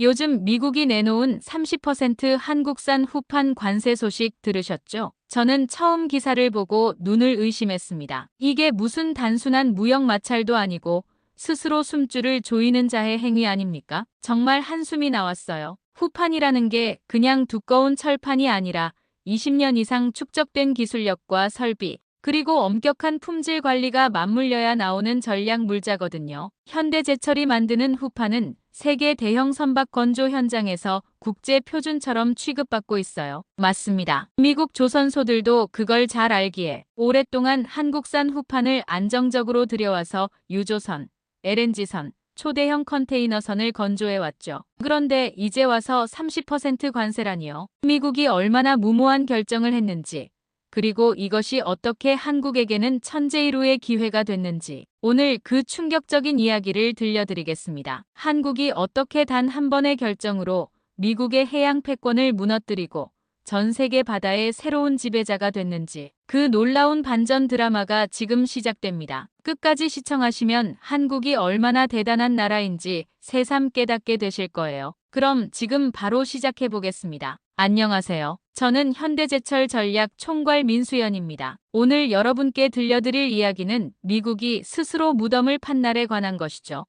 요즘 미국이 내놓은 30% 한국산 후판 관세 소식 들으셨죠? 저는 처음 기사를 보고 눈을 의심했습니다. 이게 무슨 단순한 무역 마찰도 아니고 스스로 숨줄을 조이는 자의 행위 아닙니까? 정말 한숨이 나왔어요. 후판이라는 게 그냥 두꺼운 철판이 아니라 20년 이상 축적된 기술력과 설비, 그리고 엄격한 품질 관리가 맞물려야 나오는 전략 물자거든요. 현대제철이 만드는 후판은 세계 대형 선박 건조 현장에서 국제 표준처럼 취급받고 있어요. 맞습니다. 미국 조선소들도 그걸 잘 알기에 오랫동안 한국산 후판을 안정적으로 들여와서 유조선, LNG선, 초대형 컨테이너선을 건조해왔죠. 그런데 이제 와서 30% 관세라니요. 미국이 얼마나 무모한 결정을 했는지, 그리고 이것이 어떻게 한국에게는 천재일우의 기회가 됐는지 오늘 그 충격적인 이야기를 들려드리겠습니다. 한국이 어떻게 단 한 번의 결정으로 미국의 해양 패권을 무너뜨리고 전 세계 바다의 새로운 지배자가 됐는지 그 놀라운 반전 드라마가 지금 시작됩니다. 끝까지 시청하시면 한국이 얼마나 대단한 나라인지 새삼 깨닫게 되실 거예요. 그럼 지금 바로 시작해 보겠습니다. 안녕하세요. 저는 현대제철 전략 총괄 민수연입니다. 오늘 여러분께 들려드릴 이야기는 미국이 스스로 무덤을 판 날에 관한 것이죠.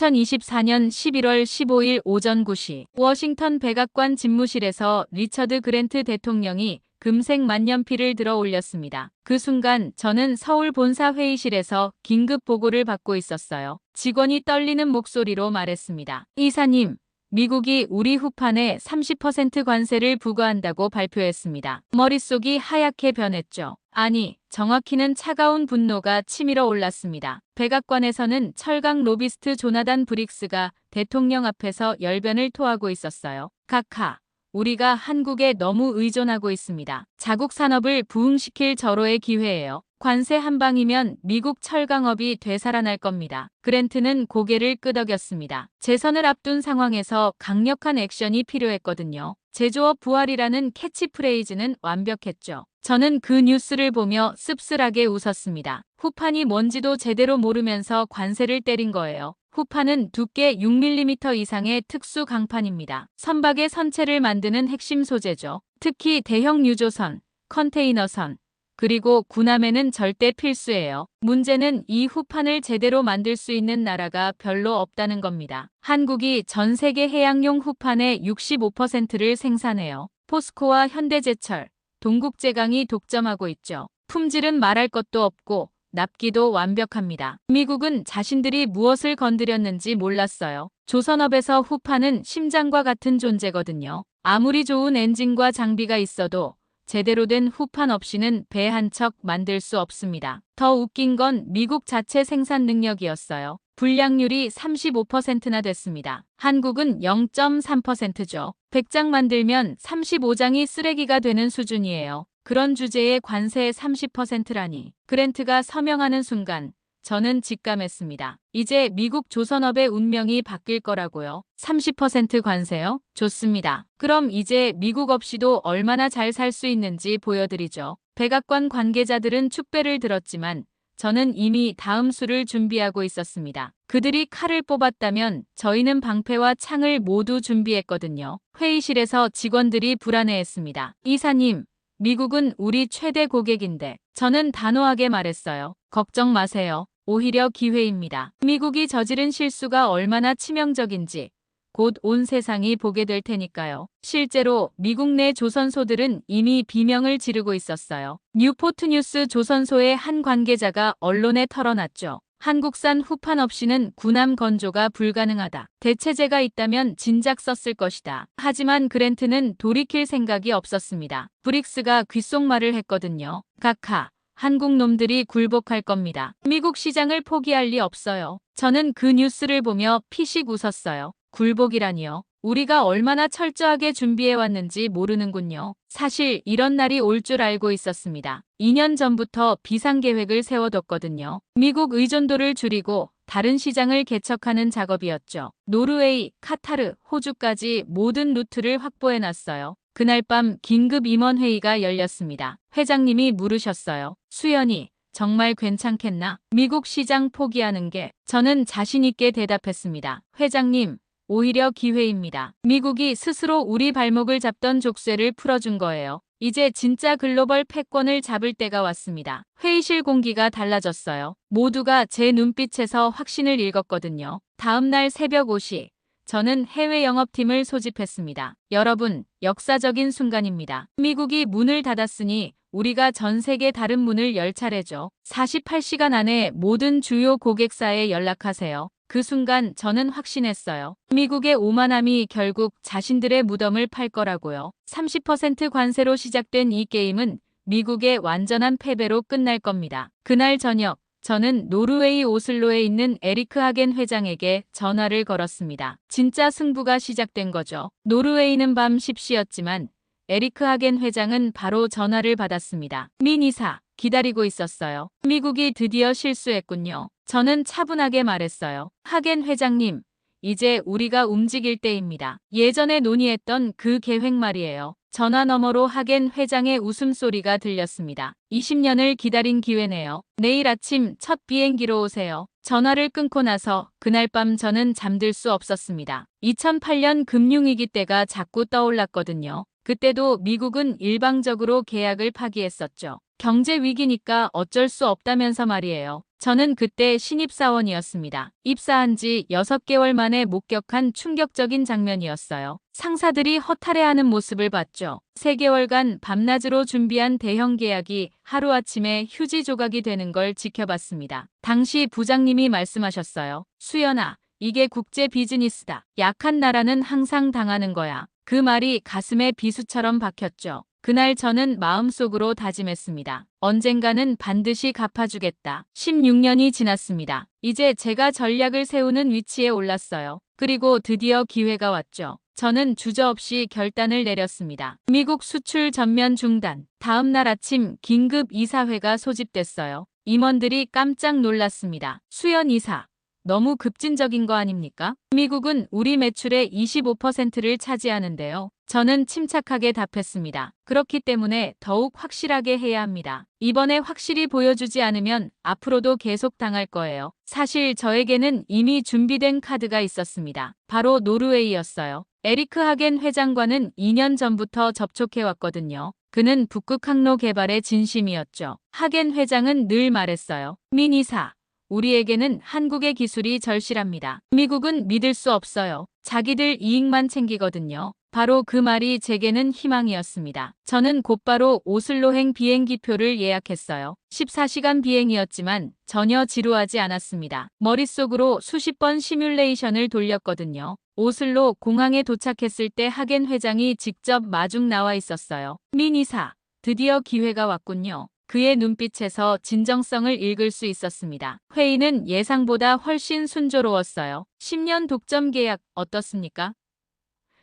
2024년 11월 15일 오전 9시 워싱턴 백악관 집무실에서 리처드 그랜트 대통령이 금색 만년필을 들어 올렸습니다. 그 순간 저는 서울 본사 회의실에서 긴급 보고를 받고 있었어요. 직원이 떨리는 목소리로 말했습니다. 이사님, 미국이 우리 후판에 30% 관세를 부과한다고 발표했습니다. 머릿속이 하얗게 변했죠. 아니, 정확히는 차가운 분노가 치밀어 올랐습니다. 백악관에서는 철강 로비스트 조나단 브릭스가 대통령 앞에서 열변을 토하고 있었어요. 각하, 우리가 한국에 너무 의존하고 있습니다. 자국 산업을 부흥시킬 절호의 기회예요. 관세 한 방이면 미국 철강업이 되살아날 겁니다. 그랜트는 고개를 끄덕였습니다. 재선을 앞둔 상황에서 강력한 액션이 필요했거든요. 제조업 부활이라는 캐치프레이즈는 완벽했죠. 저는 그 뉴스를 보며 씁쓸하게 웃었습니다. 후판이 뭔지도 제대로 모르면서 관세를 때린 거예요. 후판은 두께 6mm 이상의 특수 강판입니다. 선박의 선체를 만드는 핵심 소재죠. 특히 대형 유조선, 컨테이너선, 그리고 군함에는 절대 필수예요. 문제는 이 후판을 제대로 만들 수 있는 나라가 별로 없다는 겁니다. 한국이 전 세계 해양용 후판의 65%를 생산해요. 포스코와 현대제철, 동국제강이 독점하고 있죠. 품질은 말할 것도 없고 납기도 완벽합니다. 미국은 자신들이 무엇을 건드렸는지 몰랐어요. 조선업에서 후판은 심장과 같은 존재거든요. 아무리 좋은 엔진과 장비가 있어도 제대로 된 후판 없이는 배 한 척 만들 수 없습니다. 더 웃긴 건 미국 자체 생산 능력이었어요. 불량률이 35%나 됐습니다. 한국은 0.3%죠. 100장 만들면 35장이 쓰레기가 되는 수준이에요. 그런 주제에 관세 30%라니. 그랜트가 서명하는 순간 저는 직감했습니다. 이제 미국 조선업의 운명이 바뀔 거라고요. 30% 관세요? 좋습니다. 그럼 이제 미국 없이도 얼마나 잘 살 수 있는지 보여드리죠. 백악관 관계자들은 축배를 들었지만 저는 이미 다음 수를 준비하고 있었습니다. 그들이 칼을 뽑았다면 저희는 방패와 창을 모두 준비했거든요. 회의실에서 직원들이 불안해했습니다. 이사님, 미국은 우리 최대 고객인데 저는 단호하게 말했어요. 걱정 마세요. 오히려 기회입니다. 미국이 저지른 실수가 얼마나 치명적인지 곧 온 세상이 보게 될 테니까요. 실제로 미국 내 조선소들은 이미 비명을 지르고 있었어요. 뉴포트 뉴스 조선소의 한 관계자가 언론에 털어놨죠. 한국산 후판 없이는 군함 건조가 불가능하다. 대체제가 있다면 진작 썼을 것이다. 하지만 그랜트는 돌이킬 생각이 없었습니다. 브릭스가 귓속말을 했거든요. 각하, 한국 놈들이 굴복할 겁니다. 미국 시장을 포기할 리 없어요. 저는 그 뉴스를 보며 피식 웃었어요. 굴복이라니요. 우리가 얼마나 철저하게 준비해왔는지 모르는군요. 사실 이런 날이 올 줄 알고 있었습니다. 2년 전부터 비상계획을 세워뒀거든요. 미국 의존도를 줄이고 다른 시장을 개척하는 작업이었죠. 노르웨이, 카타르, 호주까지 모든 루트를 확보해놨어요. 그날 밤 긴급 임원회의가 열렸습니다. 회장님이 물으셨어요. 수연이, 정말 괜찮겠나? 미국 시장 포기하는 게. 저는 자신 있게 대답했습니다. 회장님, 오히려 기회입니다. 미국이 스스로 우리 발목을 잡던 족쇄를 풀어준 거예요. 이제 진짜 글로벌 패권을 잡을 때가 왔습니다. 회의실 공기가 달라졌어요. 모두가 제 눈빛에서 확신을 읽었거든요. 다음 날 새벽 5시, 저는 해외 영업팀을 소집했습니다. 여러분, 역사적인 순간입니다. 미국이 문을 닫았으니 우리가 전 세계 다른 문을 열 차례죠. 48시간 안에 모든 주요 고객사에 연락하세요. 그 순간 저는 확신했어요. 미국의 오만함이 결국 자신들의 무덤을 팔 거라고요. 30% 관세로 시작된 이 게임은 미국의 완전한 패배로 끝날 겁니다. 그날 저녁, 저는 노르웨이 오슬로에 있는 에리크 하겐 회장에게 전화를 걸었습니다. 진짜 승부가 시작된 거죠. 노르웨이는 밤 10시였지만 에리크 하겐 회장은 바로 전화를 받았습니다. 민 이사, 기다리고 있었어요. 미국이 드디어 실수했군요. 저는 차분하게 말했어요. 하겐 회장님, 이제 우리가 움직일 때입니다. 예전에 논의했던 그 계획 말이에요. 전화 너머로 하겐 회장의 웃음소리가 들렸습니다. 20년을 기다린 기회네요. 내일 아침 첫 비행기로 오세요. 전화를 끊고 나서 그날 밤 저는 잠들 수 없었습니다. 2008년 금융위기 때가 자꾸 떠올랐거든요. 그때도 미국은 일방적으로 계약을 파기했었죠. 경제 위기니까 어쩔 수 없다면서 말이에요. 저는 그때 신입사원이었습니다. 입사한 지 6개월 만에 목격한 충격적인 장면이었어요. 상사들이 허탈해하는 모습을 봤죠. 3개월간 밤낮으로 준비한 대형 계약이 하루아침에 휴지 조각이 되는 걸 지켜봤습니다. 당시 부장님이 말씀하셨어요. 수연아, 이게 국제 비즈니스다. 약한 나라는 항상 당하는 거야. 그 말이 가슴에 비수처럼 박혔죠. 그날 저는 마음속으로 다짐했습니다. 언젠가는 반드시 갚아주겠다. 16년이 지났습니다. 이제 제가 전략을 세우는 위치에 올랐어요. 그리고 드디어 기회가 왔죠. 저는 주저없이 결단을 내렸습니다. 미국 수출 전면 중단. 다음 날 아침 긴급 이사회가 소집됐어요. 임원들이 깜짝 놀랐습니다. 수연 이사, 너무 급진적인 거 아닙니까? 미국은 우리 매출의 25%를 차지하는데요. 저는 침착하게 답했습니다. 그렇기 때문에 더욱 확실하게 해야 합니다. 이번에 확실히 보여주지 않으면 앞으로도 계속 당할 거예요. 사실 저에게는 이미 준비된 카드가 있었습니다. 바로 노르웨이였어요. 에리크 하겐 회장과는 2년 전부터 접촉해왔거든요. 그는 북극 항로 개발의 진심이었죠. 하겐 회장은 늘 말했어요. 민 이사, 우리에게는 한국의 기술이 절실합니다. 미국은 믿을 수 없어요. 자기들 이익만 챙기거든요. 바로 그 말이 제게는 희망이었습니다. 저는 곧바로 오슬로행 비행기표를 예약했어요. 14시간 비행이었지만 전혀 지루하지 않았습니다. 머릿속으로 수십 번 시뮬레이션을 돌렸거든요. 오슬로 공항에 도착했을 때 하겐 회장이 직접 마중 나와 있었어요. 민 이사, 드디어 기회가 왔군요. 그의 눈빛에서 진정성을 읽을 수 있었습니다. 회의는 예상보다 훨씬 순조로웠어요. 10년 독점 계약 어떻습니까?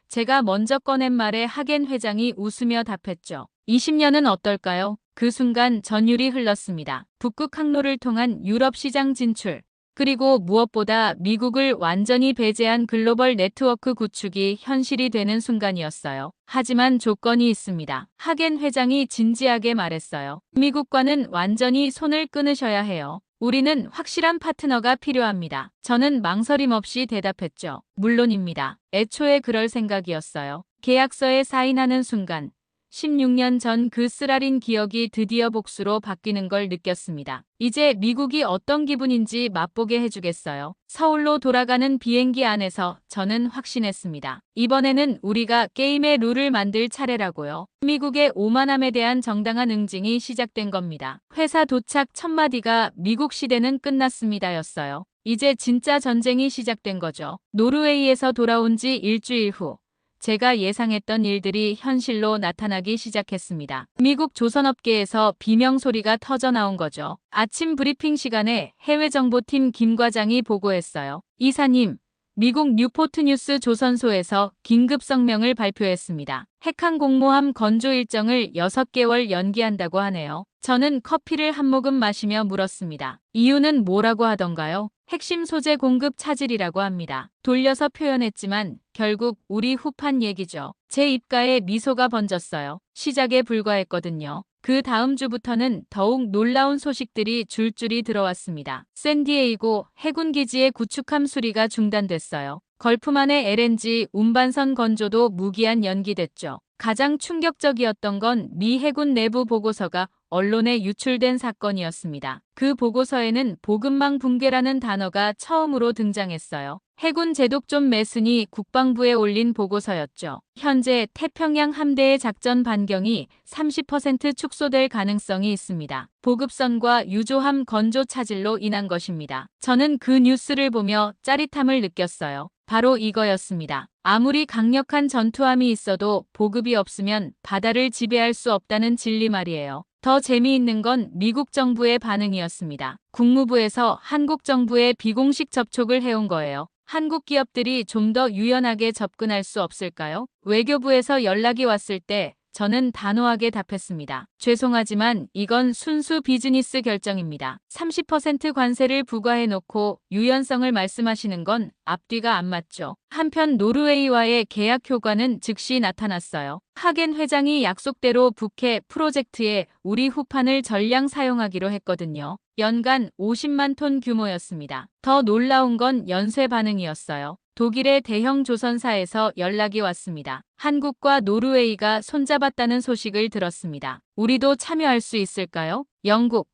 제가 먼저 꺼낸 말에 하겐 회장이 웃으며 답했죠. 20년은 어떨까요? 그 순간 전율이 흘렀습니다. 북극 항로를 통한 유럽 시장 진출, 그리고 무엇보다 미국을 완전히 배제한 글로벌 네트워크 구축이 현실이 되는 순간이었어요. 하지만 조건이 있습니다. 하겐 회장이 진지하게 말했어요. 미국과는 완전히 손을 끊으셔야 해요. 우리는 확실한 파트너가 필요합니다. 저는 망설임 없이 대답했죠. 물론입니다. 애초에 그럴 생각이었어요. 계약서에 사인하는 순간 16년 전 그 쓰라린 기억이 드디어 복수로 바뀌는 걸 느꼈습니다. 이제 미국이 어떤 기분인지 맛보게 해주겠어요. 서울로 돌아가는 비행기 안에서 저는 확신했습니다. 이번에는 우리가 게임의 룰을 만들 차례라고요. 미국의 오만함에 대한 정당한 응징이 시작된 겁니다. 회사 도착 첫 마디가 미국 시대는 끝났습니다였어요. 이제 진짜 전쟁이 시작된 거죠. 노르웨이에서 돌아온 지 일주일 후 제가 예상했던 일들이 현실로 나타나기 시작했습니다. 미국 조선업계에서 비명 소리가 터져 나온 거죠. 아침 브리핑 시간에 해외정보팀 김 과장이 보고했어요. 이사님, 미국 뉴포트 뉴스 조선소에서 긴급 성명을 발표했습니다. 핵항 공모함 건조 일정을 6개월 연기한다고 하네요. 저는 커피를 한 모금 마시며 물었습니다. 이유는 뭐라고 하던가요? 핵심 소재 공급 차질이라고 합니다. 돌려서 표현했지만 결국 우리 후판 얘기죠. 제 입가에 미소가 번졌어요. 시작에 불과했거든요. 그 다음 주부터는 더욱 놀라운 소식들이 줄줄이 들어왔습니다. 샌디에이고 해군 기지의 구축함 수리가 중단됐어요. 걸프만의 LNG 운반선 건조도 무기한 연기됐죠. 가장 충격적이었던 건 미 해군 내부 보고서가 언론에 유출된 사건이었습니다. 그 보고서에는 보급망 붕괴라는 단어가 처음으로 등장했어요. 해군 제독 존 메슨이 국방부에 올린 보고서였죠. 현재 태평양 함대의 작전 반경이 30% 축소될 가능성이 있습니다. 보급선과 유조함 건조 차질로 인한 것입니다. 저는 그 뉴스를 보며 짜릿함을 느꼈어요. 바로 이거였습니다. 아무리 강력한 전투함이 있어도 보급이 없으면 바다를 지배할 수 없다는 진리 말이에요. 더 재미있는 건 미국 정부의 반응이었습니다. 국무부에서 한국 정부에 비공식 접촉을 해온 거예요. 한국 기업들이 좀 더 유연하게 접근할 수 없을까요? 외교부에서 연락이 왔을 때 저는 단호하게 답했습니다. 죄송하지만 이건 순수 비즈니스 결정입니다. 30% 관세를 부과해놓고 유연성을 말씀하시는 건 앞뒤가 안 맞죠. 한편 노르웨이와의 계약 효과는 즉시 나타났어요. 하겐 회장이 약속대로 북해 프로젝트에 우리 후판을 전량 사용하기로 했거든요. 연간 50만 톤 규모였습니다. 더 놀라운 건 연쇄 반응이었어요. 독일의 대형 조선사에서 연락이 왔습니다. 한국과 노르웨이가 손잡았다는 소식을 들었습니다. 우리도 참여할 수 있을까요? 영국,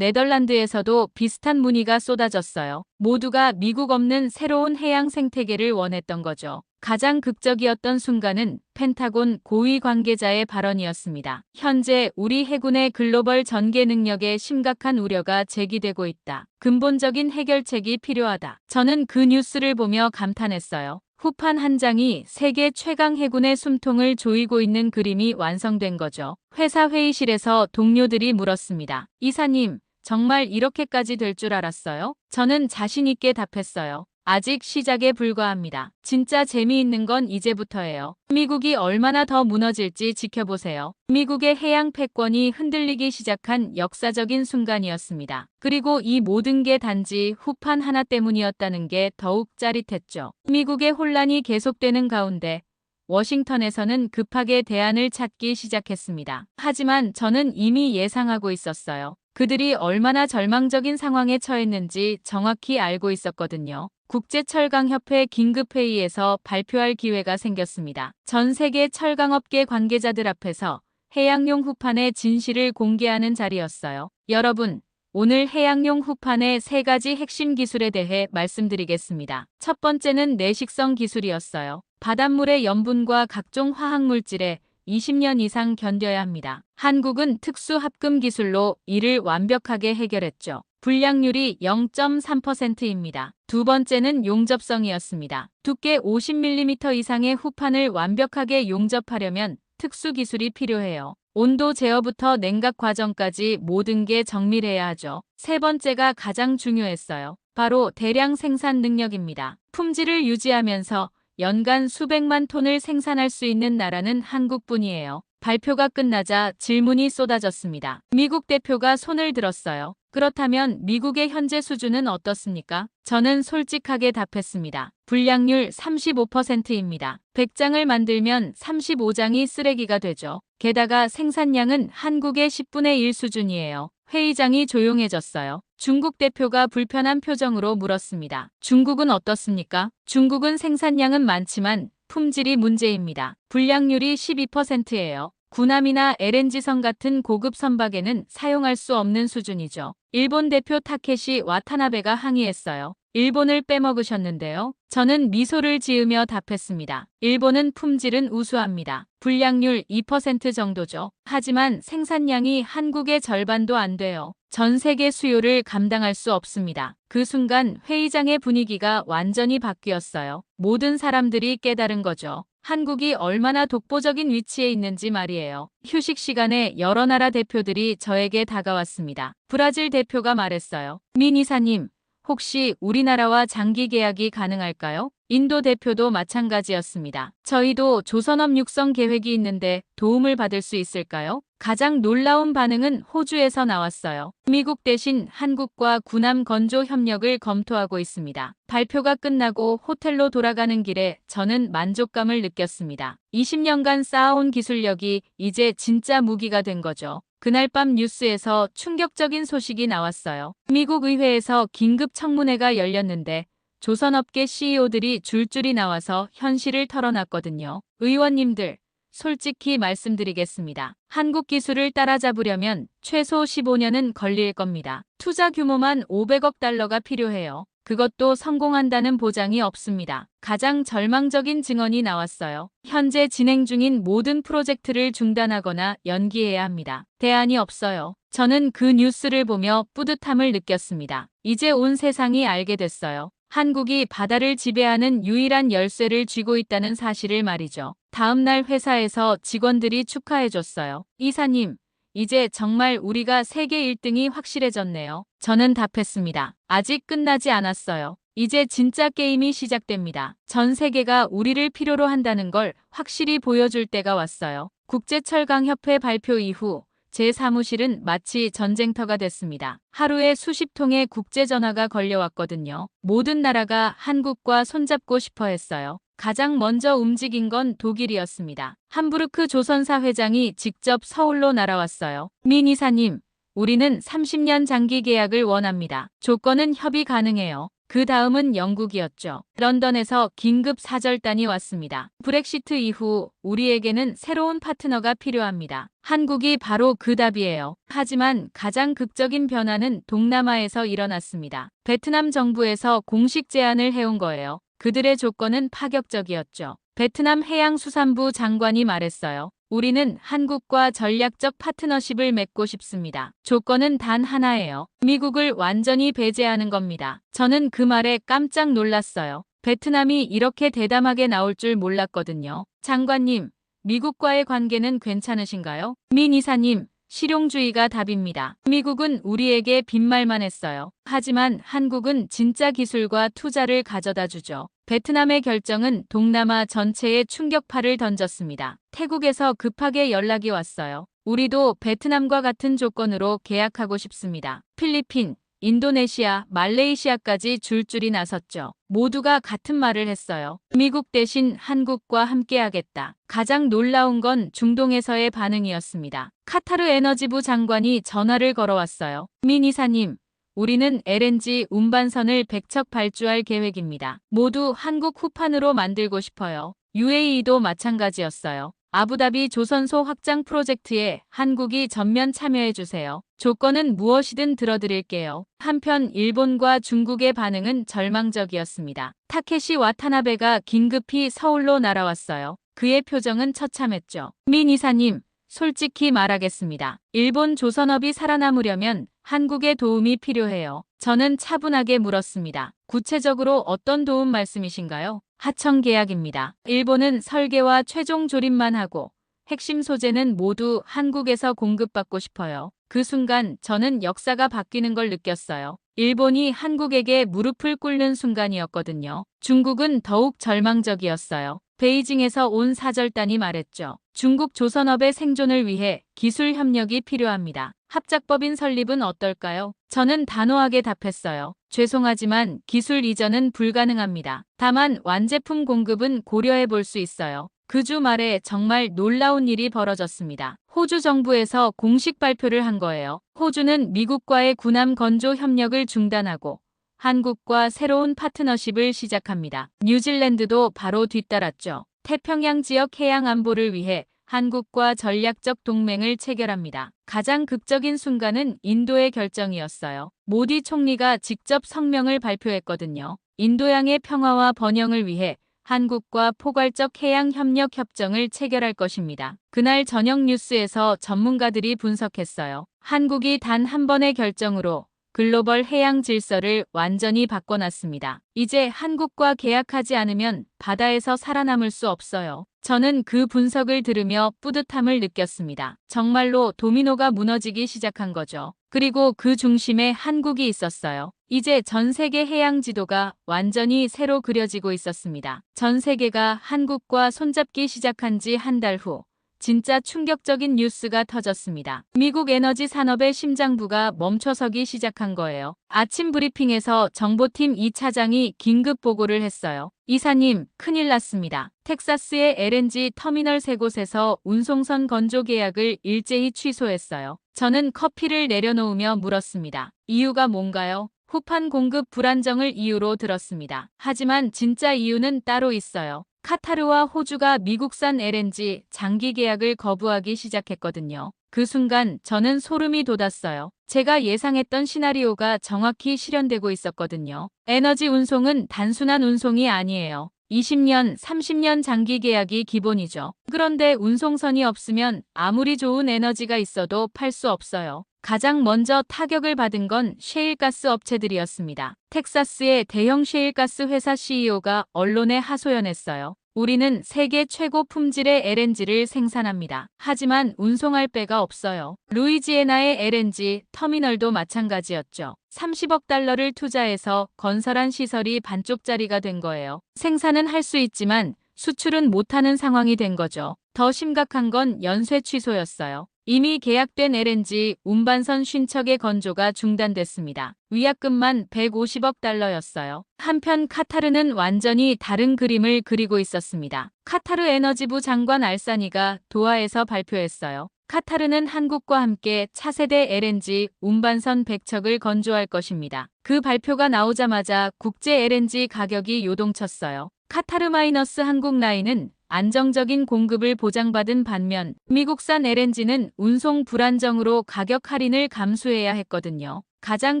네덜란드에서도 비슷한 문의가 쏟아졌어요. 모두가 미국 없는 새로운 해양 생태계를 원했던 거죠. 가장 극적이었던 순간은 펜타곤 고위 관계자의 발언이었습니다. 현재 우리 해군의 글로벌 전개 능력에 심각한 우려가 제기되고 있다. 근본적인 해결책이 필요하다. 저는 그 뉴스를 보며 감탄했어요. 후판 한 장이 세계 최강 해군의 숨통을 조이고 있는 그림이 완성된 거죠. 회사 회의실에서 동료들이 물었습니다. 이사님, 정말 이렇게까지 될 줄 알았어요? 저는 자신 있게 답했어요. 아직 시작에 불과합니다. 진짜 재미있는 건 이제부터예요. 미국이 얼마나 더 무너질지 지켜보세요. 미국의 해양 패권이 흔들리기 시작한 역사적인 순간이었습니다. 그리고 이 모든 게 단지 후판 하나 때문이었다는 게 더욱 짜릿했죠. 미국의 혼란이 계속되는 가운데 워싱턴에서는 급하게 대안을 찾기 시작했습니다. 하지만 저는 이미 예상하고 있었어요. 그들이 얼마나 절망적인 상황에 처했는지 정확히 알고 있었거든요. 국제철강협회 긴급회의에서 발표할 기회가 생겼습니다. 전 세계 철강업계 관계자들 앞에서 해양용 후판의 진실을 공개하는 자리였어요. 여러분, 오늘 해양용 후판의 3가지 핵심 기술에 대해 말씀드리겠습니다. 첫 번째는 내식성 기술이었어요. 바닷물의 염분과 각종 화학물질에 20년 이상 견뎌야 합니다. 한국은 특수 합금 기술로 이를 완벽하게 해결했죠. 불량률이 0.3%입니다. 두 번째는 용접성이었습니다. 두께 50mm 이상의 후판을 완벽하게 용접하려면 특수 기술이 필요해요. 온도 제어부터 냉각 과정까지 모든 게 정밀해야 하죠. 세 번째가 가장 중요했어요. 바로 대량 생산 능력입니다. 품질을 유지하면서 연간 수백만 톤을 생산할 수 있는 나라는 한국뿐이에요. 발표가 끝나자 질문이 쏟아졌습니다. 미국 대표가 손을 들었어요. 그렇다면 미국의 현재 수준은 어떻습니까? 저는 솔직하게 답했습니다. 불량률 35%입니다. 100장을 만들면 35장이 쓰레기가 되죠. 게다가 생산량은 한국의 10분의 1 수준이에요. 회의장이 조용해졌어요. 중국 대표가 불편한 표정으로 물었습니다. 중국은 어떻습니까? 중국은 생산량은 많지만 품질이 문제입니다. 불량률이 12%예요. 구남이나 LNG선 같은 고급 선박에는 사용할 수 없는 수준이죠. 일본 대표 타케시 와타나베가 항의했어요. 일본을 빼먹으셨는데요. 저는 미소를 지으며 답했습니다. 일본은 품질은 우수합니다. 불량률 2% 정도죠. 하지만 생산량이 한국의 절반도 안 돼요. 전 세계 수요를 감당할 수 없습니다. 그 순간 회의장의 분위기가 완전히 바뀌었어요. 모든 사람들이 깨달은 거죠. 한국이 얼마나 독보적인 위치에 있는지 말이에요. 휴식 시간에 여러 나라 대표들이 저에게 다가왔습니다. 브라질 대표가 말했어요. 민 이사님, 혹시 우리나라와 장기 계약이 가능할까요? 인도 대표도 마찬가지였습니다. 저희도 조선업 육성 계획이 있는데 도움을 받을 수 있을까요? 가장 놀라운 반응은 호주에서 나왔어요. 미국 대신 한국과 군함 건조 협력을 검토하고 있습니다. 발표가 끝나고 호텔로 돌아가는 길에 저는 만족감을 느꼈습니다. 20년간 쌓아온 기술력이 이제 진짜 무기가 된 거죠. 그날 밤 뉴스에서 충격적인 소식이 나왔어요. 미국 의회에서 긴급 청문회가 열렸는데 조선업계 CEO들이 줄줄이 나와서 현실을 털어놨거든요. 의원님들, 솔직히 말씀드리겠습니다. 한국 기술을 따라잡으려면 최소 15년은 걸릴 겁니다. 투자 규모만 500억 달러가 필요해요. 그것도 성공한다는 보장이 없습니다. 가장 절망적인 증언이 나왔어요. 현재 진행 중인 모든 프로젝트를 중단하거나 연기해야 합니다. 대안이 없어요. 저는 그 뉴스를 보며 뿌듯함을 느꼈습니다. 이제 온 세상이 알게 됐어요. 한국이 바다를 지배하는 유일한 열쇠를 쥐고 있다는 사실을 말이죠. 다음 날 회사에서 직원들이 축하해줬어요. 이사님, 이제 정말 우리가 세계 1등이 확실해졌네요. 저는 답했습니다. 아직 끝나지 않았어요. 이제 진짜 게임이 시작됩니다. 전 세계가 우리를 필요로 한다는 걸 확실히 보여줄 때가 왔어요. 국제철강협회 발표 이후 제 사무실은 마치 전쟁터가 됐습니다. 하루에 수십 통의 국제전화가 걸려왔거든요. 모든 나라가 한국과 손잡고 싶어 했어요. 가장 먼저 움직인 건 독일이었습니다. 함부르크 조선사 회장이 직접 서울로 날아왔어요. 민 이사님, 우리는 30년 장기 계약을 원합니다. 조건은 협의 가능해요. 그 다음은 영국이었죠. 런던에서 긴급 사절단이 왔습니다. 브렉시트 이후 우리에게는 새로운 파트너가 필요합니다. 한국이 바로 그 답이에요. 하지만 가장 극적인 변화는 동남아에서 일어났습니다. 베트남 정부에서 공식 제안을 해온 거예요. 그들의 조건은 파격적이었죠. 베트남 해양수산부 장관이 말했어요. 우리는 한국과 전략적 파트너십을 맺고 싶습니다. 조건은 단 하나예요. 미국을 완전히 배제하는 겁니다. 저는 그 말에 깜짝 놀랐어요. 베트남이 이렇게 대담하게 나올 줄 몰랐거든요. 장관님, 미국과의 관계는 괜찮으신가요? 민 이사님, 실용주의가 답입니다. 미국은 우리에게 빈말만 했어요. 하지만 한국은 진짜 기술과 투자를 가져다 주죠. 베트남의 결정은 동남아 전체에 충격파를 던졌습니다. 태국에서 급하게 연락이 왔어요. 우리도 베트남과 같은 조건으로 계약하고 싶습니다. 필리핀, 인도네시아, 말레이시아까지 줄줄이 나섰죠. 모두가 같은 말을 했어요. 미국 대신 한국과 함께하겠다. 가장 놀라운 건 중동에서의 반응이었습니다. 카타르 에너지부 장관이 전화를 걸어왔어요. 민 이사님, 우리는 LNG 운반선을 100척 발주할 계획입니다. 모두 한국 후판으로 만들고 싶어요. UAE도 마찬가지였어요. 아부다비 조선소 확장 프로젝트에 한국이 전면 참여해주세요. 조건은 무엇이든 들어드릴게요. 한편 일본과 중국의 반응은 절망적이었습니다. 타케시 와타나베가 긴급히 서울로 날아왔어요. 그의 표정은 처참했죠. 민 이사님, 솔직히 말하겠습니다. 일본 조선업이 살아남으려면 한국의 도움이 필요해요. 저는 차분하게 물었습니다. 구체적으로 어떤 도움 말씀이신가요? 하청 계약입니다. 일본은 설계와 최종 조립만 하고 핵심 소재는 모두 한국에서 공급받고 싶어요. 그 순간 저는 역사가 바뀌는 걸 느꼈어요. 일본이 한국에게 무릎을 꿇는 순간이었거든요. 중국은 더욱 절망적이었어요. 베이징에서 온 사절단이 말했죠. 중국 조선업의 생존을 위해 기술 협력이 필요합니다. 합작법인 설립은 어떨까요? 저는 단호하게 답했어요. 죄송하지만 기술 이전은 불가능합니다. 다만 완제품 공급은 고려해 볼 수 있어요. 그 주 말에 정말 놀라운 일이 벌어졌습니다. 호주 정부에서 공식 발표를 한 거예요. 호주는 미국과의 군함 건조 협력을 중단하고 한국과 새로운 파트너십을 시작합니다. 뉴질랜드도 바로 뒤따랐죠. 태평양 지역 해양 안보를 위해 한국과 전략적 동맹을 체결합니다. 가장 극적인 순간은 인도의 결정이었어요. 모디 총리가 직접 성명을 발표했거든요. 인도양의 평화와 번영을 위해 한국과 포괄적 해양 협력 협정을 체결할 것입니다. 그날 저녁 뉴스에서 전문가들이 분석했어요. 한국이 단 한 번의 결정으로 글로벌 해양 질서를 완전히 바꿔놨습니다. 이제 한국과 계약하지 않으면 바다에서 살아남을 수 없어요. 저는 그 분석을 들으며 뿌듯함을 느꼈습니다. 정말로 도미노가 무너지기 시작한 거죠. 그리고 그 중심에 한국이 있었어요. 이제 전 세계 해양 지도가 완전히 새로 그려지고 있었습니다. 전 세계가 한국과 손잡기 시작한 지 한 달 후 진짜 충격적인 뉴스가 터졌습니다. 미국 에너지 산업의 심장부가 멈춰서기 시작한 거예요. 아침 브리핑에서 정보팀 2차장이 긴급 보고를 했어요. 이사님, 큰일 났습니다. 텍사스의 LNG 터미널 3곳에서 운송선 건조 계약을 일제히 취소했어요. 저는 커피를 내려놓으며 물었습니다. 이유가 뭔가요? 후판 공급 불안정을 이유로 들었습니다. 하지만 진짜 이유는 따로 있어요. 카타르와 호주가 미국산 LNG 장기 계약을 거부하기 시작했거든요. 그 순간 저는 소름이 돋았어요. 제가 예상했던 시나리오가 정확히 실현되고 있었거든요. 에너지 운송은 단순한 운송이 아니에요. 20년, 30년 장기 계약이 기본이죠. 그런데 운송선이 없으면 아무리 좋은 에너지가 있어도 팔 수 없어요. 가장 먼저 타격을 받은 건 셰일가스 업체들이었습니다. 텍사스의 대형 셰일가스 회사 CEO가 언론에 하소연했어요. 우리는 세계 최고 품질의 LNG를 생산합니다. 하지만 운송할 배가 없어요. 루이지애나의 LNG 터미널도 마찬가지였죠. 30억 달러를 투자해서 건설한 시설이 반쪽짜리가 된 거예요. 생산은 할 수 있지만 수출은 못하는 상황이 된 거죠. 더 심각한 건 연쇄 취소였어요. 이미 계약된 LNG 운반선 50척의 건조가 중단됐습니다. 위약금만 150억 달러였어요. 한편 카타르는 완전히 다른 그림을 그리고 있었습니다. 카타르 에너지부 장관 알사니가 도하에서 발표했어요. 카타르는 한국과 함께 차세대 LNG 운반선 100척을 건조할 것입니다. 그 발표가 나오자마자 국제 LNG 가격이 요동쳤어요. 카타르-한국 라인은 안정적인 공급을 보장받은 반면 미국산 LNG는 운송 불안정으로 가격 할인을 감수해야 했거든요. 가장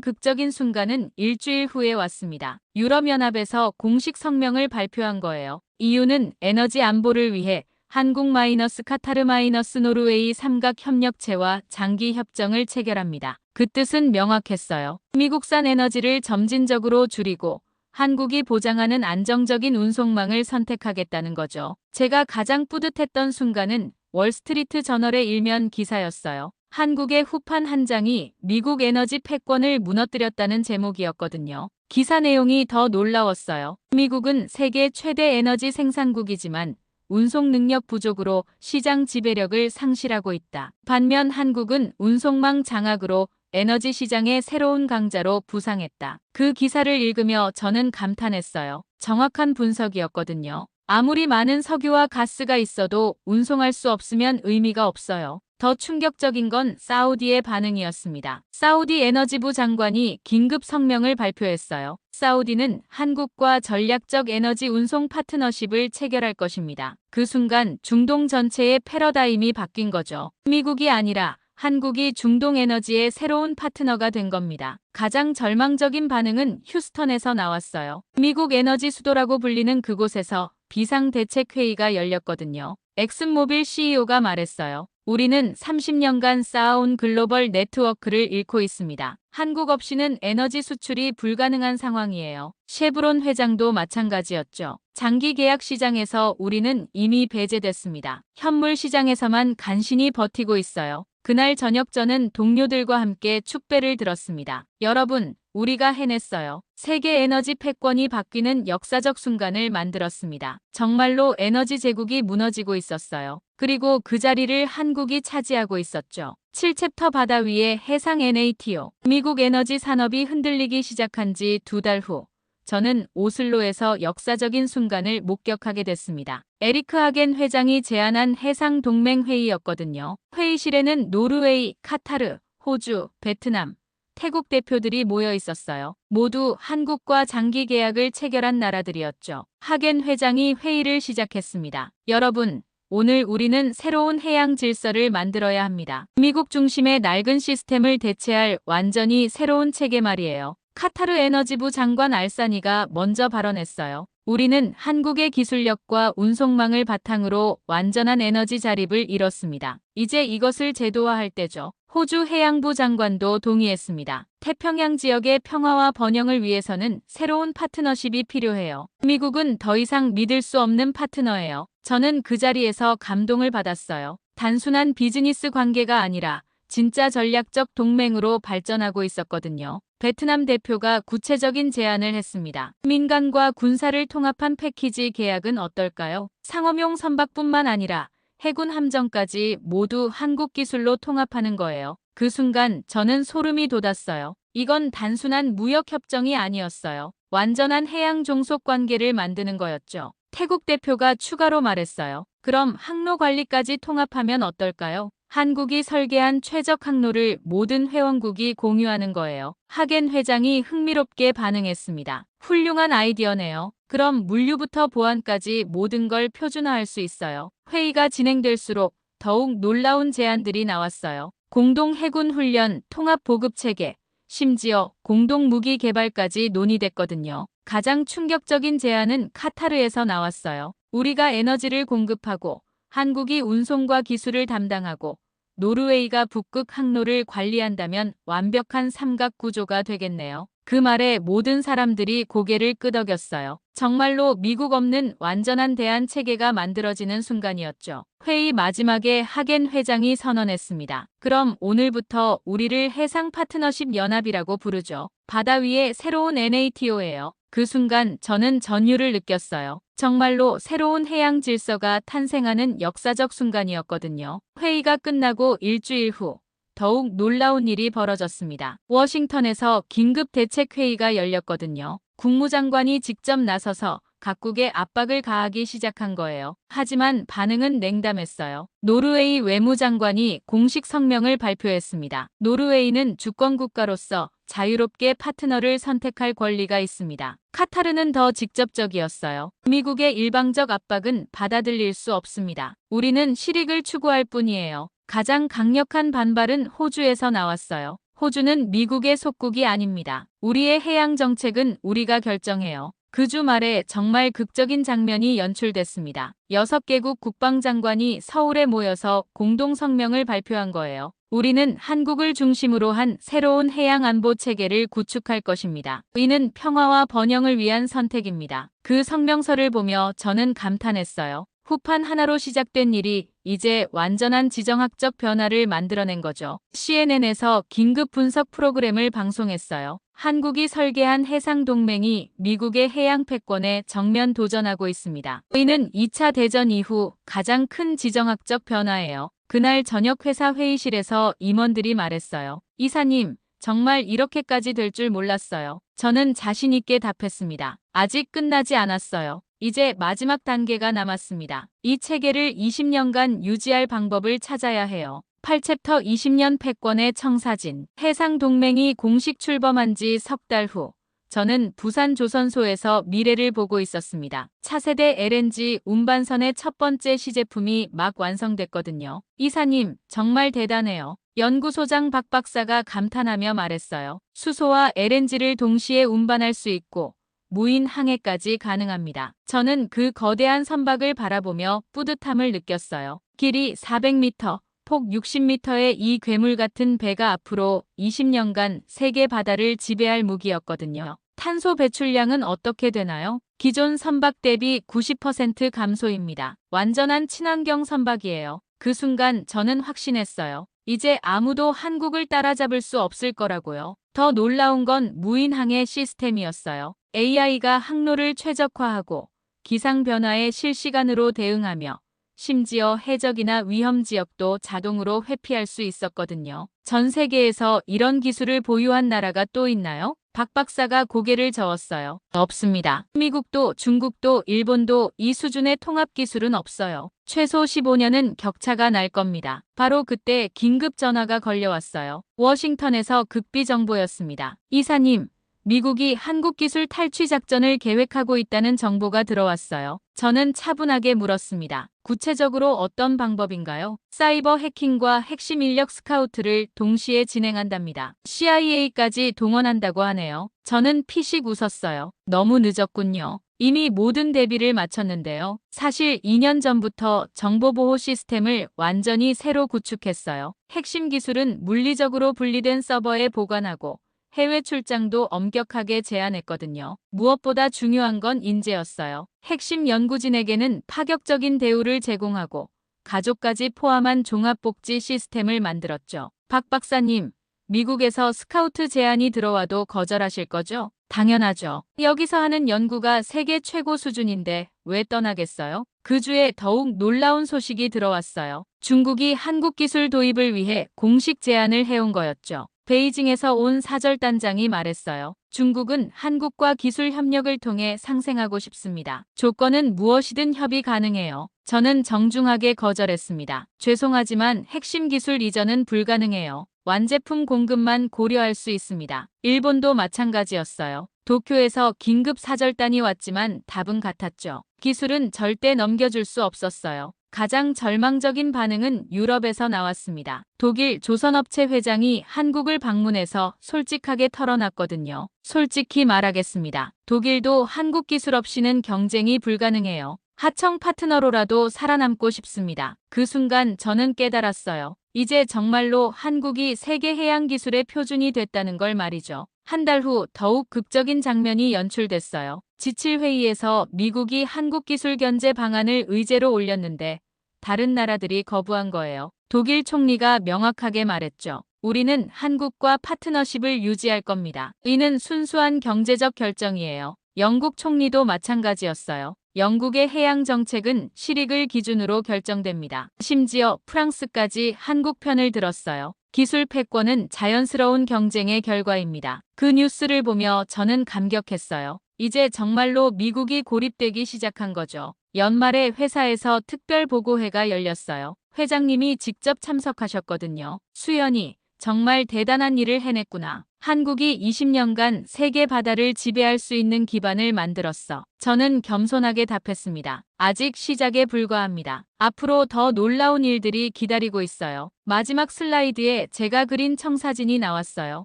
극적인 순간은 일주일 후에 왔습니다. 유럽연합에서 공식 성명을 발표한 거예요. 이유는 에너지 안보를 위해 한국-카타르-노르웨이 삼각협력체와 장기 협정을 체결합니다. 그 뜻은 명확했어요. 미국산 에너지를 점진적으로 줄이고 한국이 보장하는 안정적인 운송망을 선택하겠다는 거죠. 제가 가장 뿌듯했던 순간은 월스트리트 저널의 일면 기사였어요. 한국의 후판 한 장이 미국 에너지 패권을 무너뜨렸다는 제목이었거든요. 기사 내용이 더 놀라웠어요. 미국은 세계 최대 에너지 생산국이지만 운송 능력 부족으로 시장 지배력을 상실하고 있다. 반면 한국은 운송망 장악으로 에너지 시장의 새로운 강자로 부상했다. 그 기사를 읽으며 저는 감탄했어요. 정확한 분석이었거든요. 아무리 많은 석유와 가스가 있어도 운송할 수 없으면 의미가 없어요. 더 충격적인 건 사우디의 반응이었습니다. 사우디 에너지부 장관이 긴급 성명을 발표했어요. 사우디는 한국과 전략적 에너지 운송 파트너십을 체결할 것입니다. 그 순간 중동 전체의 패러다임이 바뀐 거죠. 미국이 아니라 한국이 중동 에너지의 새로운 파트너가 된 겁니다. 가장 절망적인 반응은 휴스턴에서 나왔어요. 미국 에너지 수도라고 불리는 그곳에서 비상대책회의가 열렸거든요. 엑슨모빌 CEO가 말했어요. 우리는 30년간 쌓아온 글로벌 네트워크를 잃고 있습니다. 한국 없이는 에너지 수출이 불가능한 상황이에요. 셰브론 회장도 마찬가지였죠. 장기 계약 시장에서 우리는 이미 배제됐습니다. 현물 시장에서만 간신히 버티고 있어요. 그날 저녁 저는 동료들과 함께 축배를 들었습니다. 여러분, 우리가 해냈어요. 세계 에너지 패권이 바뀌는 역사적 순간을 만들었습니다. 정말로 에너지 제국이 무너지고 있었어요. 그리고 그 자리를 한국이 차지하고 있었죠. 7챕터 바다 위의 해상 NATO. 미국 에너지 산업이 흔들리기 시작한 지 2달 후. 저는 오슬로에서 역사적인 순간을 목격하게 됐습니다. 에리크 하겐 회장이 제안한 해상 동맹 회의였거든요. 회의실에는 노르웨이, 카타르, 호주, 베트남, 태국 대표들이 모여 있었어요. 모두 한국과 장기 계약을 체결한 나라들이었죠. 하겐 회장이 회의를 시작했습니다. 여러분, 오늘 우리는 새로운 해양 질서를 만들어야 합니다. 미국 중심의 낡은 시스템을 대체할 완전히 새로운 체계 말이에요. 카타르 에너지부 장관 알사니가 먼저 발언했어요. 우리는 한국의 기술력과 운송망을 바탕으로 완전한 에너지 자립을 이뤘습니다. 이제 이것을 제도화할 때죠. 호주 해양부 장관도 동의했습니다. 태평양 지역의 평화와 번영을 위해서는 새로운 파트너십이 필요해요. 미국은 더 이상 믿을 수 없는 파트너예요. 저는 그 자리에서 감동을 받았어요. 단순한 비즈니스 관계가 아니라 진짜 전략적 동맹으로 발전하고 있었거든요. 베트남 대표가 구체적인 제안을 했습니다. 민간과 군사를 통합한 패키지 계약은 어떨까요? 상업용 선박뿐만 아니라 해군 함정까지 모두 한국 기술로 통합하는 거예요. 그 순간 저는 소름이 돋았어요. 이건 단순한 무역 협정이 아니었어요. 완전한 해양 종속 관계를 만드는 거였죠. 태국 대표가 추가로 말했어요. 그럼 항로 관리까지 통합하면 어떨까요? 한국이 설계한 최적 항로를 모든 회원국이 공유하는 거예요. 하겐 회장이 흥미롭게 반응했습니다. 훌륭한 아이디어네요. 그럼 물류부터 보안까지 모든 걸 표준화할 수 있어요. 회의가 진행될수록 더욱 놀라운 제안들이 나왔어요. 공동 해군 훈련, 통합 보급 체계, 심지어 공동 무기 개발까지 논의됐거든요. 가장 충격적인 제안은 카타르에서 나왔어요. 우리가 에너지를 공급하고 한국이 운송과 기술을 담당하고 노르웨이가 북극 항로를 관리한다면 완벽한 삼각 구조가 되겠네요. 그 말에 모든 사람들이 고개를 끄덕였어요. 정말로 미국 없는 완전한 대안 체계가 만들어지는 순간이었죠. 회의 마지막에 하겐 회장이 선언했습니다. 그럼 오늘부터 우리를 해상 파트너십 연합이라고 부르죠. 바다 위에 새로운 NATO예요. 그 순간 저는 전율을 느꼈어요. 정말로 새로운 해양 질서가 탄생하는 역사적 순간이었거든요. 회의가 끝나고 일주일 후 더욱 놀라운 일이 벌어졌습니다. 워싱턴에서 긴급 대책회의가 열렸거든요. 국무장관이 직접 나서서 각국에 압박을 가하기 시작한 거예요. 하지만 반응은 냉담했어요. 노르웨이 외무장관이 공식 성명을 발표했습니다. 노르웨이는 주권국가로서 자유롭게 파트너를 선택할 권리가 있습니다. 카타르는 더 직접적이었어요. 미국의 일방적 압박은 받아들일 수 없습니다. 우리는 실익을 추구할 뿐이에요. 가장 강력한 반발은 호주에서 나왔어요. 호주는 미국의 속국이 아닙니다. 우리의 해양 정책은 우리가 결정해요. 그 주말에 정말 극적인 장면이 연출됐습니다. 6개국 국방장관이 서울에 모여서 공동 성명을 발표한 거예요. 우리는 한국을 중심으로 한 새로운 해양 안보 체계를 구축할 것입니다. 이는 평화와 번영을 위한 선택입니다. 그 성명서를 보며 저는 감탄했어요. 후판 하나로 시작된 일이 이제 완전한 지정학적 변화를 만들어낸 거죠. CNN에서 긴급 분석 프로그램을 방송했어요. 한국이 설계한 해상동맹이 미국의 해양 패권에 정면 도전하고 있습니다. 이는 2차 대전 이후 가장 큰 지정학적 변화예요. 그날 저녁 회사 회의실에서 임원들이 말했어요. 이사님, 정말 이렇게까지 될 줄 몰랐어요. 저는 자신 있게 답했습니다. 아직 끝나지 않았어요. 이제 마지막 단계가 남았습니다. 이 체계를 20년간 유지할 방법을 찾아야 해요. 8챕터 20년 패권의 청사진. 해상동맹이 공식 출범한 지 석 달 후, 저는 부산 조선소에서 미래를 보고 있었습니다. 차세대 LNG 운반선의 첫 번째 시제품이 막 완성됐거든요. 이사님, 정말 대단해요. 연구소장 박 박사가 감탄하며 말했어요. 수소와 LNG를 동시에 운반할 수 있고 무인 항해까지 가능합니다. 저는 그 거대한 선박을 바라보며 뿌듯함을 느꼈어요. 길이 400m, 폭 60m의 이 괴물 같은 배가 앞으로 20년간 세계 바다를 지배할 무기였거든요. 탄소 배출량은 어떻게 되나요? 기존 선박 대비 90% 감소입니다. 완전한 친환경 선박이에요. 그 순간 저는 확신했어요. 이제 아무도 한국을 따라잡을 수 없을 거라고요. 더 놀라운 건 무인항해 시스템이었어요. AI가 항로를 최적화하고 기상 변화에 실시간으로 대응하며 심지어 해적이나 위험 지역도 자동으로 회피할 수 있었거든요. 전 세계에서 이런 기술을 보유한 나라가 또 있나요? 박 박사가 고개를 저었어요. 없습니다. 미국도 중국도 일본도 이 수준의 통합 기술은 없어요. 최소 15년은 격차가 날 겁니다. 바로 그때 긴급 전화가 걸려왔어요. 워싱턴에서 극비 정보였습니다. 이사님, 미국이 한국 기술 탈취 작전을 계획하고 있다는 정보가 들어왔어요. 저는 차분하게 물었습니다. 구체적으로 어떤 방법인가요? 사이버 해킹과 핵심 인력 스카우트를 동시에 진행한답니다. CIA까지 동원한다고 하네요. 저는 피식 웃었어요. 너무 늦었군요. 이미 모든 대비를 마쳤는데요. 사실 2년 전부터 정보보호 시스템을 완전히 새로 구축했어요. 핵심 기술은 물리적으로 분리된 서버에 보관하고 해외 출장도 엄격하게 제한했거든요. 무엇보다 중요한 건 인재였어요. 핵심 연구진에게는 파격적인 대우를 제공하고 가족까지 포함한 종합복지 시스템을 만들었죠. 박 박사님, 미국에서 스카우트 제안이 들어와도 거절하실 거죠? 당연하죠. 여기서 하는 연구가 세계 최고 수준인데 왜 떠나겠어요? 그 주에 더욱 놀라운 소식이 들어왔어요. 중국이 한국 기술 도입을 위해 공식 제안을 해온 거였죠. 베이징에서 온 사절단장이 말했어요. 중국은 한국과 기술 협력을 통해 상생하고 싶습니다. 조건은 무엇이든 협의 가능해요. 저는 정중하게 거절했습니다. 죄송하지만 핵심 기술 이전은 불가능해요. 완제품 공급만 고려할 수 있습니다. 일본도 마찬가지였어요. 도쿄에서 긴급 사절단이 왔지만 답은 같았죠. 기술은 절대 넘겨줄 수 없었어요. 가장 절망적인 반응은 유럽에서 나왔습니다. 독일 조선업체 회장이 한국을 방문해서 솔직하게 털어놨거든요. 솔직히 말하겠습니다. 독일도 한국 기술 없이는 경쟁이 불가능해요. 하청 파트너로라도 살아남고 싶습니다. 그 순간 저는 깨달았어요. 이제 정말로 한국이 세계 해양 기술의 표준이 됐다는 걸 말이죠. 한 달 후 더욱 극적인 장면이 연출됐어요. G7회의에서 미국이 한국 기술 견제 방안을 의제로 올렸는데 다른 나라들이 거부한 거예요. 독일 총리가 명확하게 말했죠. 우리는 한국과 파트너십을 유지할 겁니다. 이는 순수한 경제적 결정이에요. 영국 총리도 마찬가지였어요. 영국의 해양 정책은 실익을 기준으로 결정됩니다. 심지어 프랑스까지 한국 편을 들었어요. 기술 패권은 자연스러운 경쟁의 결과입니다. 그 뉴스를 보며 저는 감격했어요. 이제 정말로 미국이 고립되기 시작한 거죠. 연말에 회사에서 특별보고회가 열렸어요. 회장님이 직접 참석하셨거든요. 수연이 정말 대단한 일을 해냈구나. 한국이 20년간 세계 바다를 지배할 수 있는 기반을 만들었어. 저는 겸손하게 답했습니다. 아직 시작에 불과합니다. 앞으로 더 놀라운 일들이 기다리고 있어요. 마지막 슬라이드에 제가 그린 청사진이 나왔어요.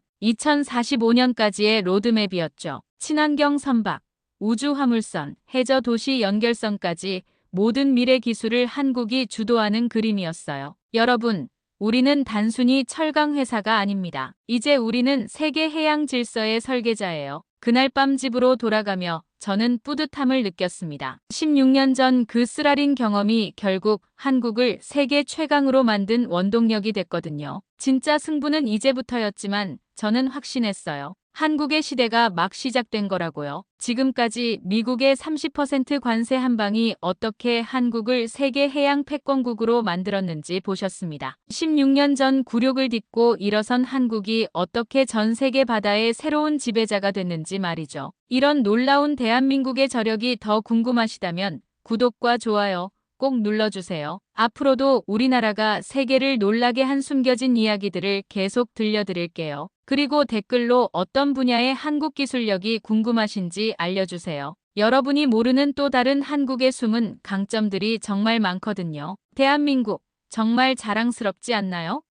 2045년까지의 로드맵이었죠. 친환경 선박, 우주 화물선, 해저 도시 연결선까지 모든 미래 기술을 한국이 주도하는 그림이었어요. 여러분, 우리는 단순히 철강 회사가 아닙니다. 이제 우리는 세계 해양 질서의 설계자예요. 그날 밤 집으로 돌아가며 저는 뿌듯함을 느꼈습니다. 16년 전 그 쓰라린 경험이 결국 한국을 세계 최강으로 만든 원동력이 됐거든요. 진짜 승부는 이제부터였지만 저는 확신했어요. 한국의 시대가 막 시작된 거라고요. 지금까지 미국의 30% 관세 한방이 어떻게 한국을 세계 해양 패권국으로 만들었는지 보셨습니다. 16년 전 굴욕을 딛고 일어선 한국이 어떻게 전 세계 바다의 새로운 지배자가 됐는지 말이죠. 이런 놀라운 대한민국의 저력이 더 궁금하시다면 구독과 좋아요 꼭 눌러주세요. 앞으로도 우리나라가 세계를 놀라게 한 숨겨진 이야기들을 계속 들려드릴게요. 그리고 댓글로 어떤 분야의 한국 기술력이 궁금하신지 알려주세요. 여러분이 모르는 또 다른 한국의 숨은 강점들이 정말 많거든요. 대한민국, 정말 자랑스럽지 않나요?